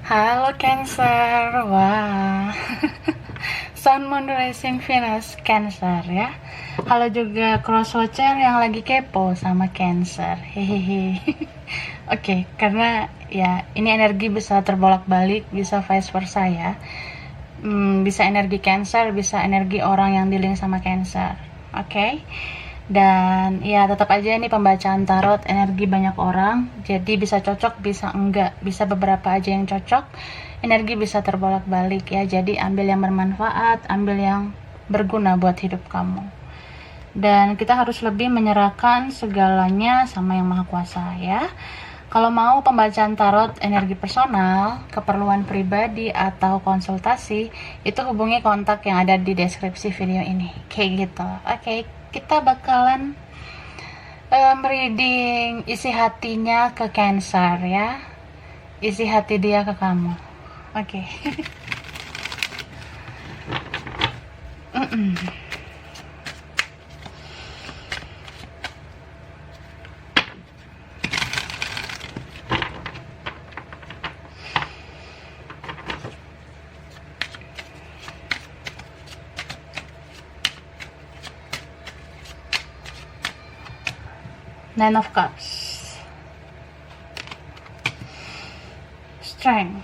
Halo Cancer, wah. Sun Moon Rising Venus Cancer ya. Halo juga cross watcher yang lagi kepo sama Cancer. Hehehe. Oke, karena ya ini energi bisa terbolak-balik, bisa vice versa ya. Bisa energi Cancer, bisa energi orang yang dealing sama Cancer. Oke. Dan ya tetap aja ini pembacaan tarot energi banyak orang, jadi bisa cocok bisa enggak, bisa beberapa aja yang cocok, energi bisa terbolak-balik ya, jadi ambil yang bermanfaat, ambil yang berguna buat hidup kamu. Dan kita harus lebih menyerahkan segalanya sama yang maha kuasa ya. Kalau mau pembacaan tarot energi personal, keperluan pribadi atau konsultasi, itu hubungi kontak yang ada di deskripsi video ini. Kayak gitu. Oke, kita bakalan reading isi hatinya ke Cancer ya. Isi hati dia ke kamu. Oke. Nine of Cups, Strength,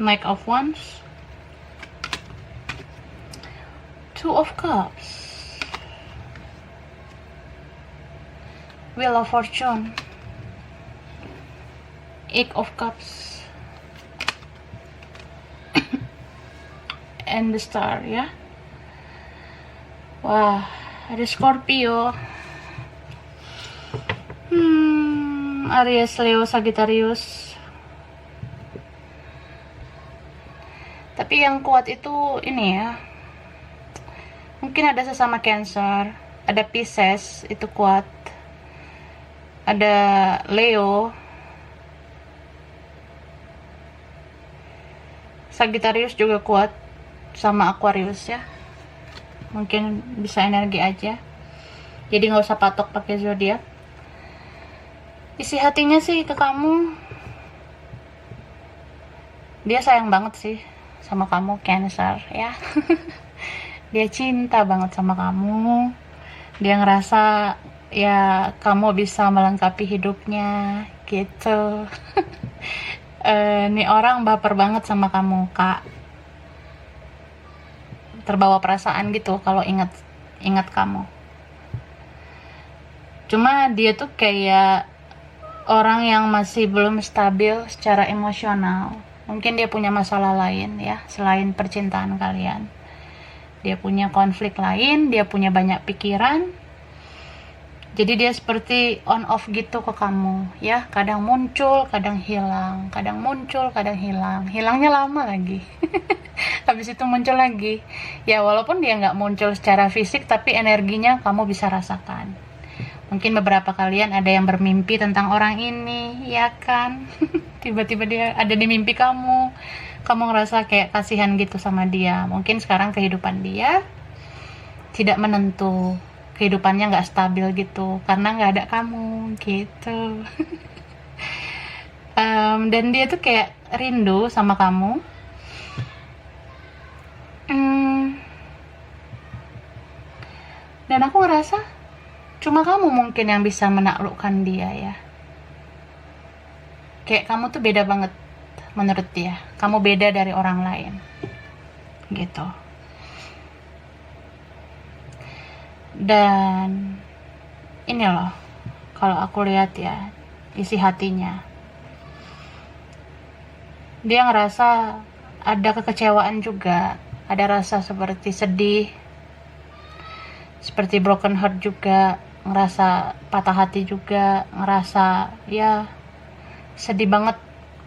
Knight of Wands, Two of Cups, Wheel of Fortune, Eight of Cups, and the Star ya. Wah, ada Scorpio, Aries, Leo, Sagittarius. Tapi yang kuat itu ini ya, mungkin ada sesama Cancer, ada Pisces itu kuat, ada Leo, Sagittarius juga kuat, sama Aquarius ya. Mungkin bisa energi aja, jadi nggak usah patok pakai zodiak. Isi hatinya sih ke kamu, dia sayang banget sih sama kamu Cancer ya. Dia cinta banget sama kamu, dia ngerasa ya kamu bisa melengkapi hidupnya gitu. Nih orang baper banget sama kamu kak, terbawa perasaan gitu kalau ingat kamu. Cuma dia tuh kayak orang yang masih belum stabil secara emosional. Mungkin dia punya masalah lain ya selain percintaan kalian. Dia punya konflik lain, dia punya banyak pikiran. Jadi dia seperti on off gitu ke kamu ya, kadang muncul, kadang hilang, kadang muncul, kadang hilang, hilangnya lama lagi. Habis itu muncul lagi ya, walaupun dia nggak muncul secara fisik tapi energinya kamu bisa rasakan. Mungkin beberapa kalian ada yang bermimpi tentang orang ini ya kan. Tiba-tiba dia ada di mimpi kamu ngerasa kayak kasihan gitu sama dia. Mungkin sekarang kehidupan dia tidak menentu, kehidupannya nggak stabil gitu karena nggak ada kamu gitu. Dan dia tuh kayak rindu sama kamu. Dan aku ngerasa cuma kamu mungkin yang bisa menaklukkan dia ya. Kayak kamu tuh beda banget menurut dia, kamu beda dari orang lain gitu. Dan ini loh, kalau aku lihat ya isi hatinya, dia ngerasa ada kekecewaan juga, ada rasa seperti sedih, seperti broken heart juga, ngerasa patah hati juga, ngerasa ya sedih banget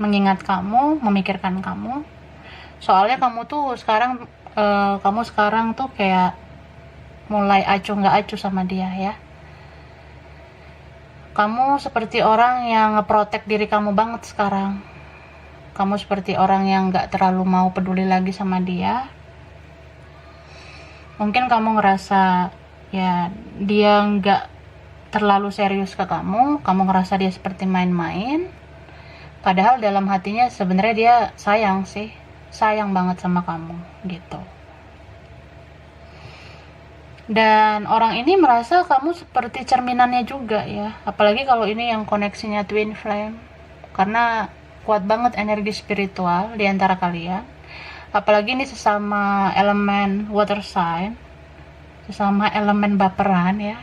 mengingat kamu, memikirkan kamu. Soalnya kamu tuh sekarang tuh kayak mulai acuh nggak acuh sama dia ya. Kamu seperti orang yang ngeprotek diri kamu banget sekarang. Kamu seperti orang yang nggak terlalu mau peduli lagi sama dia. Mungkin kamu ngerasa ya dia nggak terlalu serius ke kamu ngerasa dia seperti main-main, Padahal dalam hatinya sebenarnya dia sayang sih, sayang banget sama kamu gitu. Dan orang ini merasa kamu seperti cerminannya juga ya, apalagi kalau ini yang koneksinya twin flame, karena kuat banget energi spiritual di antara kalian. Apalagi ini sesama elemen water sign, sesama elemen baperan ya.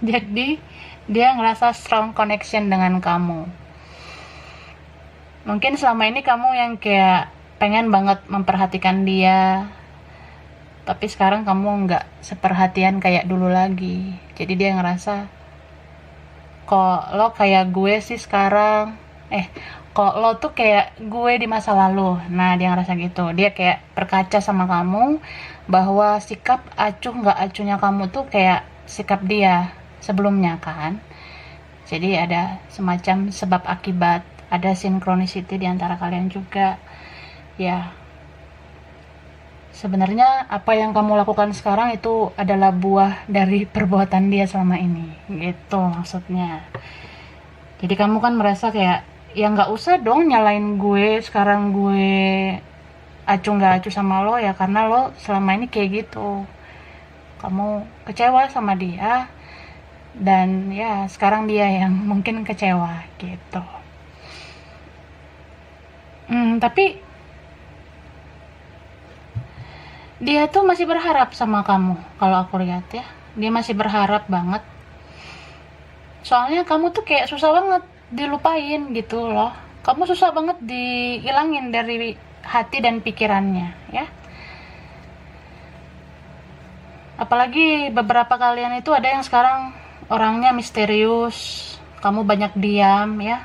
Jadi dia ngerasa strong connection dengan kamu. Mungkin selama ini kamu yang kayak pengen banget memperhatikan dia, tapi sekarang kamu nggak seperhatian kayak dulu lagi. Jadi dia ngerasa, kok lo kayak gue sih sekarang, kok lo tuh kayak gue di masa lalu. Nah dia ngerasa gitu, dia kayak berkaca sama kamu bahwa sikap acuh nggak acuhnya kamu tuh kayak sikap dia sebelumnya kan. Jadi ada semacam sebab akibat, ada sinkronisiti di antara kalian juga ya. Sebenarnya apa yang kamu lakukan sekarang itu adalah buah dari perbuatan dia selama ini, gitu maksudnya. Jadi kamu kan merasa kayak, ya nggak usah dong nyalain gue, sekarang gue acuh nggak acuh sama lo ya, karena lo selama ini kayak gitu. Kamu kecewa sama dia, dan ya sekarang dia yang mungkin kecewa gitu. Tapi dia tuh masih berharap sama kamu, kalau aku lihat ya. Dia masih berharap banget. Soalnya kamu tuh kayak susah banget dilupain gitu loh. Kamu susah banget dihilangin dari hati dan pikirannya ya. Apalagi beberapa kalian itu ada yang sekarang orangnya misterius. Kamu banyak diam ya.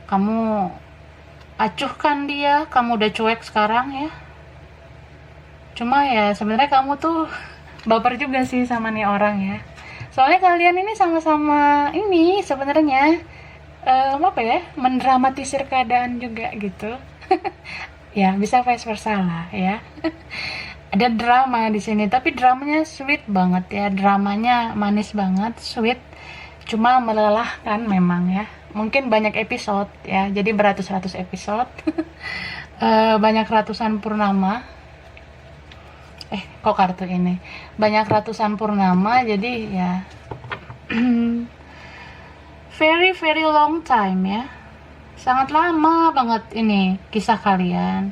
Kamu acuhkan dia, kamu udah cuek sekarang ya. Cuma ya sebenarnya kamu tuh baper juga sih sama nih orang ya. Soalnya kalian ini sama-sama ini sebenarnya apa ya, mendramatisir keadaan juga gitu. Ya bisa vice versa lah ya. Ada drama di sini, tapi dramanya sweet banget ya, dramanya manis banget, sweet. Cuma melelahkan memang ya. Mungkin banyak episode ya, jadi beratus-ratus episode. Banyak ratusan purnama. Kok kartu ini banyak ratusan purnama, jadi ya very very long time ya, sangat lama banget ini kisah kalian.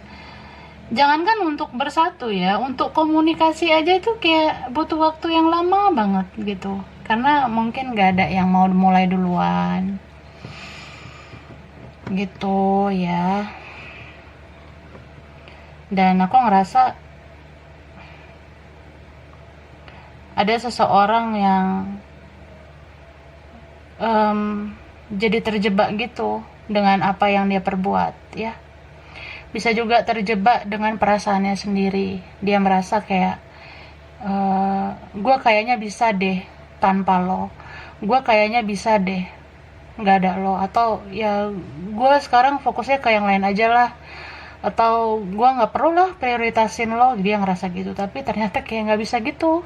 Jangankan untuk bersatu ya, untuk komunikasi aja itu kayak butuh waktu yang lama banget gitu, karena mungkin gak ada yang mau mulai duluan gitu ya. Dan aku ngerasa ada seseorang yang jadi terjebak gitu dengan apa yang dia perbuat ya. Bisa juga terjebak dengan perasaannya sendiri. Dia merasa kayak gue kayaknya bisa deh tanpa lo, gue kayaknya bisa deh nggak ada lo, atau ya gue sekarang fokusnya ke yang lain aja lah, atau gue nggak perlu lah prioritasin lo. Dia ngerasa gitu, tapi ternyata kayak nggak bisa gitu.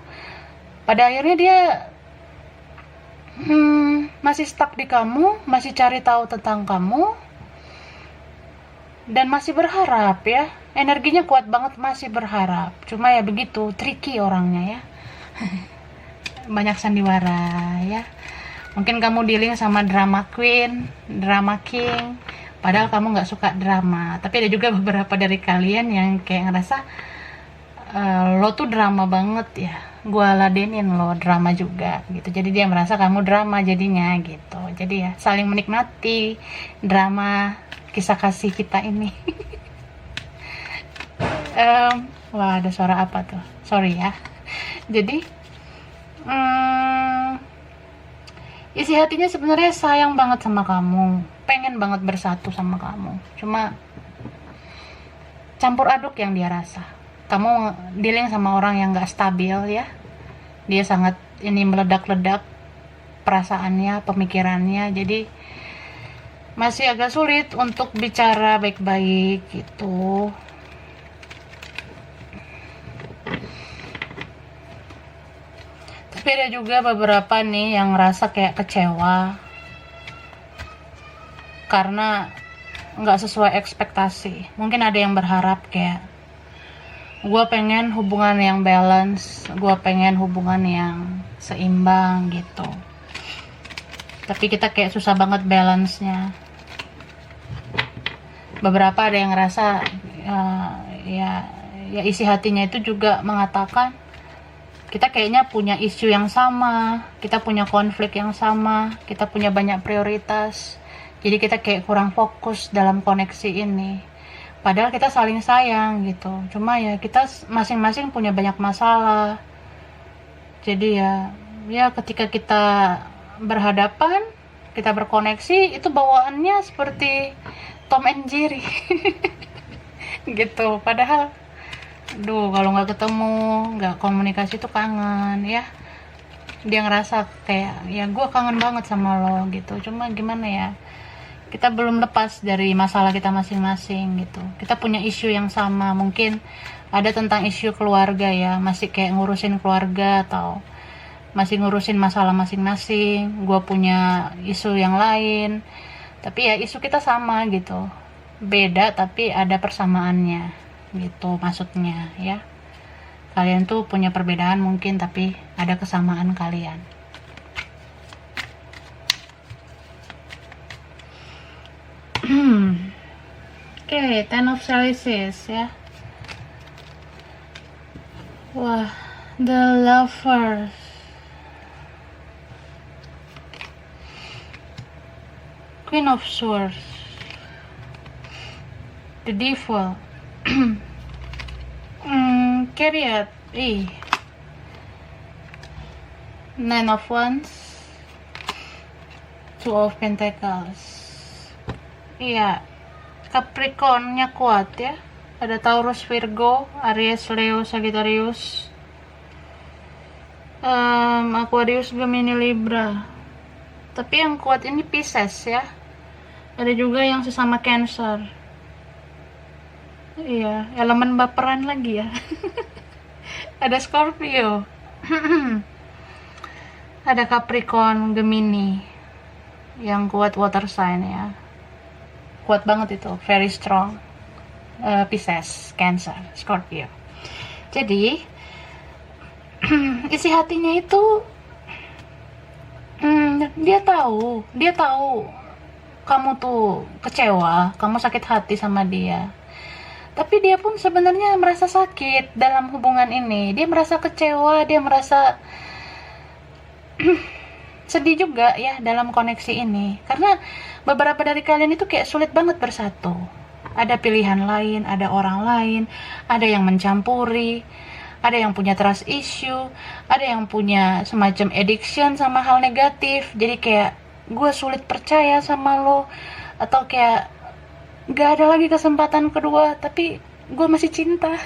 Pada akhirnya dia masih stuck di kamu, masih cari tahu tentang kamu, dan masih berharap ya. Energinya kuat banget, masih berharap. Cuma ya begitu, tricky orangnya ya. Banyak sandiwara ya. Mungkin kamu dealing sama drama queen, drama king, padahal kamu nggak suka drama. Tapi ada juga beberapa dari kalian yang kayak ngerasa lo tuh drama banget ya, gue ladenin lo drama juga gitu. Jadi dia merasa kamu drama jadinya gitu. Jadi ya saling menikmati drama kisah kasih kita ini. Wah, ada suara apa tuh, sorry ya. Jadi isi hatinya sebenarnya sayang banget sama kamu, pengen banget bersatu sama kamu. Cuma campur aduk yang dia rasa. Kamu dealing sama orang yang gak stabil ya. Dia sangat ini meledak-ledak perasaannya, pemikirannya. Jadi masih agak sulit untuk bicara baik-baik gitu. Tapi ada juga beberapa nih yang ngerasa kayak kecewa. karena nggak sesuai ekspektasi. Mungkin ada yang berharap kayak gue pengen hubungan yang balance, gue pengen hubungan yang seimbang gitu, tapi kita kayak susah banget balance-nya. Beberapa ada yang ngerasa ya isi hatinya itu juga mengatakan kita kayaknya punya isu yang sama, kita punya konflik yang sama, kita punya banyak prioritas, jadi kita kayak kurang fokus dalam koneksi ini. Padahal kita saling sayang gitu, cuma ya kita masing-masing punya banyak masalah. Jadi ya ketika kita berhadapan, kita berkoneksi, itu bawaannya seperti Tom and Jerry gitu. Padahal kalau nggak ketemu, nggak komunikasi tuh kangen ya. Dia ngerasa kayak ya gue kangen banget sama lo gitu, cuma gimana ya, kita belum lepas dari masalah kita masing-masing gitu. Kita punya isu yang sama, mungkin ada tentang isu keluarga ya, masih kayak ngurusin keluarga atau masih ngurusin masalah masing-masing. Gue punya isu yang lain, tapi ya isu kita sama gitu, beda tapi ada persamaannya gitu maksudnya ya. Kalian tuh punya perbedaan mungkin, tapi ada kesamaan kalian. Oke, Ten of Chalices ya. Wah, The Lovers. Queen of Swords. The Devil. Chariot. Nine of Wands. Two of Pentacles. Iya, Capricorn-nya kuat ya. Ada Taurus, Virgo, Aries, Leo, Sagittarius, Aquarius, Gemini, Libra. Tapi yang kuat ini Pisces ya. Ada juga yang sesama Cancer. Iya, elemen baperan lagi ya. Ada Scorpio. Ada Capricorn, Gemini. Yang kuat water sign ya. Kuat banget itu, very strong. Pisces, Cancer, Scorpio. Jadi isi hatinya itu dia tahu kamu tuh kecewa, kamu sakit hati sama dia. Tapi dia pun sebenarnya merasa sakit dalam hubungan ini. Dia merasa kecewa, dia merasa sedih juga ya dalam koneksi ini. Karena beberapa dari kalian itu kayak sulit banget bersatu. Ada pilihan lain, ada orang lain, ada yang mencampuri, ada yang punya trust issue, ada yang punya semacam addiction sama hal negatif. Jadi kayak gue sulit percaya sama lo, atau kayak gak ada lagi kesempatan kedua, tapi gue masih cinta.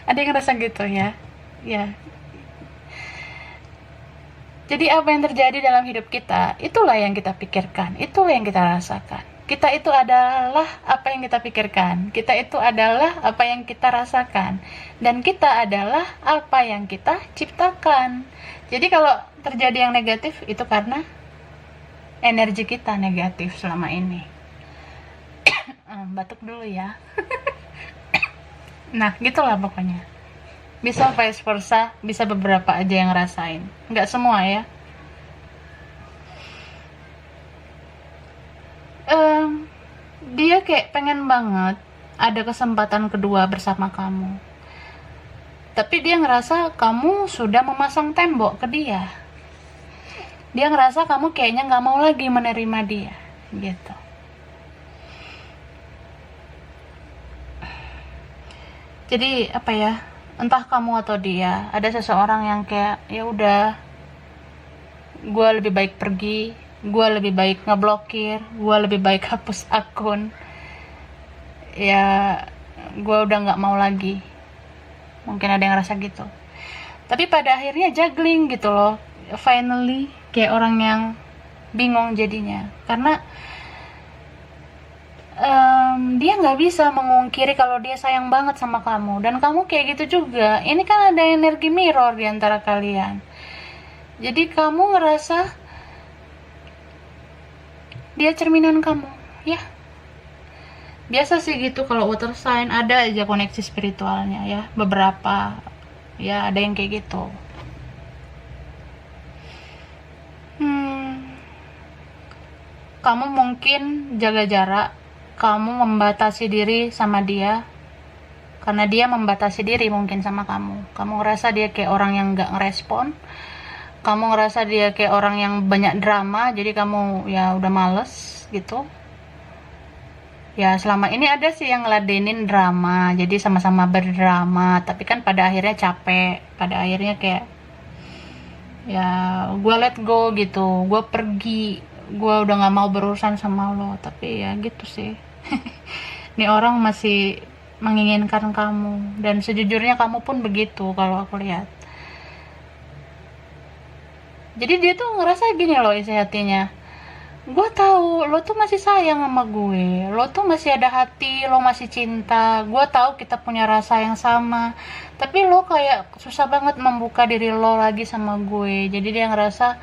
Ada yang ngerasa gitu ya. Jadi apa yang terjadi dalam hidup kita, itulah yang kita pikirkan, itulah yang kita rasakan. Kita itu adalah apa yang kita pikirkan, kita itu adalah apa yang kita rasakan, dan kita adalah apa yang kita ciptakan. Jadi kalau terjadi yang negatif, itu karena energi kita negatif selama ini. Batuk dulu ya. Nah, gitulah pokoknya. Bisa vice versa, bisa beberapa aja yang ngerasain, nggak semua ya. Dia kayak pengen banget ada kesempatan kedua bersama kamu, tapi dia ngerasa kamu sudah memasang tembok ke dia. Dia ngerasa kamu kayaknya nggak mau lagi menerima dia gitu. Jadi apa ya, entah kamu atau dia, ada seseorang yang kayak ya udah, gue lebih baik pergi, gue lebih baik ngeblokir, gue lebih baik hapus akun, ya gue udah nggak mau lagi. Mungkin ada yang ngerasa gitu, tapi pada akhirnya juggling gitu loh, finally kayak orang yang bingung jadinya, karena dia nggak bisa mengungkiri kalau dia sayang banget sama kamu, dan kamu kayak gitu juga. Ini kan ada energi mirror di antara kalian. Jadi kamu ngerasa dia cerminan kamu, ya. Biasa sih gitu kalau water sign, ada aja koneksi spiritualnya ya, beberapa ya, ada yang kayak gitu. Kamu mungkin jaga jarak, kamu membatasi diri sama dia karena dia membatasi diri mungkin sama kamu ngerasa dia kayak orang yang gak ngerespon, kamu ngerasa dia kayak orang yang banyak drama, jadi kamu ya udah males gitu ya. Selama ini ada sih yang ngeladenin drama, jadi sama-sama berdrama, tapi kan pada akhirnya capek, pada akhirnya kayak ya gue let go gitu, gue pergi, gue udah gak mau berurusan sama lo. Tapi ya gitu sih. Ini orang masih menginginkan kamu, dan sejujurnya kamu pun begitu kalau aku lihat. Jadi dia tuh ngerasa gini loh isi hatinya, gue tahu lo tuh masih sayang sama gue, lo tuh masih ada hati, lo masih cinta, gue tahu kita punya rasa yang sama, tapi lo kayak susah banget membuka diri lo lagi sama gue. Jadi dia ngerasa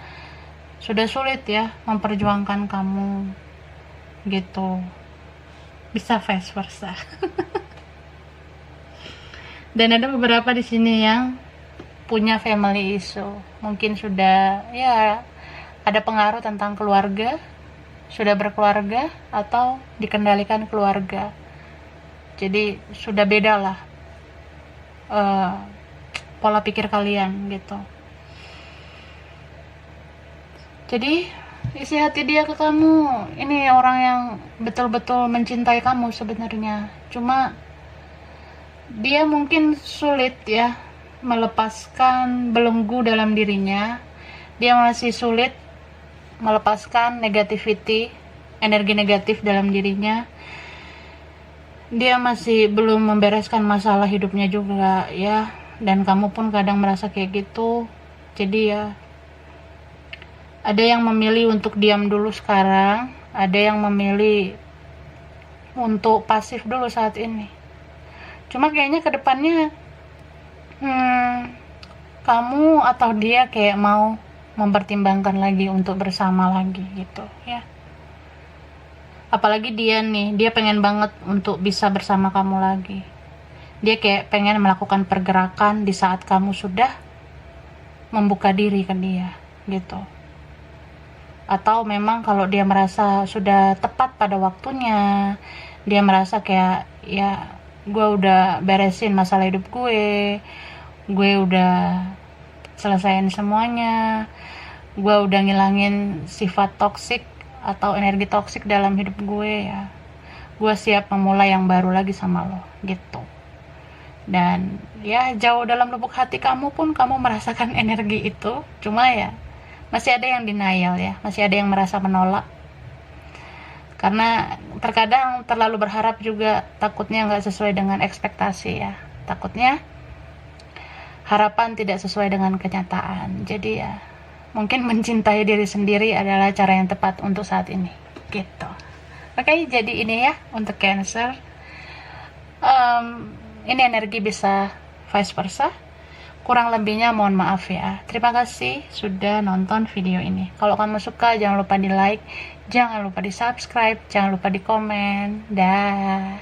sudah sulit ya memperjuangkan kamu gitu. Bisa vice versa. Dan ada beberapa di sini yang punya family issue, mungkin sudah ya ada pengaruh tentang keluarga, sudah berkeluarga atau dikendalikan keluarga. Jadi sudah beda lah pola pikir kalian gitu. Jadi isi hati dia ke kamu, ini orang yang betul-betul mencintai kamu sebenarnya, cuma dia mungkin sulit ya melepaskan belenggu dalam dirinya. Dia masih sulit melepaskan negativity, energi negatif dalam dirinya. Dia masih belum membereskan masalah hidupnya juga ya, dan kamu pun kadang merasa kayak gitu. Jadi ya ada yang memilih untuk diam dulu sekarang, ada yang memilih untuk pasif dulu saat ini. Cuma kayaknya kedepannya kamu atau dia kayak mau mempertimbangkan lagi untuk bersama lagi gitu ya. Apalagi dia nih, dia pengen banget untuk bisa bersama kamu lagi. Dia kayak pengen melakukan pergerakan di saat kamu sudah membuka diri ke dia gitu. Atau memang kalau dia merasa sudah tepat pada waktunya, dia merasa kayak ya gue udah beresin masalah hidup gue udah selesaiin semuanya, gue udah ngilangin sifat toksik atau energi toksik dalam hidup gue ya, gue siap memulai yang baru lagi sama lo gitu. Dan ya jauh dalam lubuk hati kamu pun kamu merasakan energi itu, cuma ya masih ada yang denial ya, masih ada yang merasa menolak. Karena terkadang terlalu berharap juga takutnya nggak sesuai dengan ekspektasi ya, takutnya harapan tidak sesuai dengan kenyataan. Jadi ya mungkin mencintai diri sendiri adalah cara yang tepat untuk saat ini gitu. Oke, jadi ini ya untuk Cancer. Ini energi bisa vice versa. Kurang lebihnya mohon maaf ya. Terima kasih sudah nonton video ini. Kalau kamu suka jangan lupa di like, jangan lupa di subscribe, jangan lupa di komen. Dah.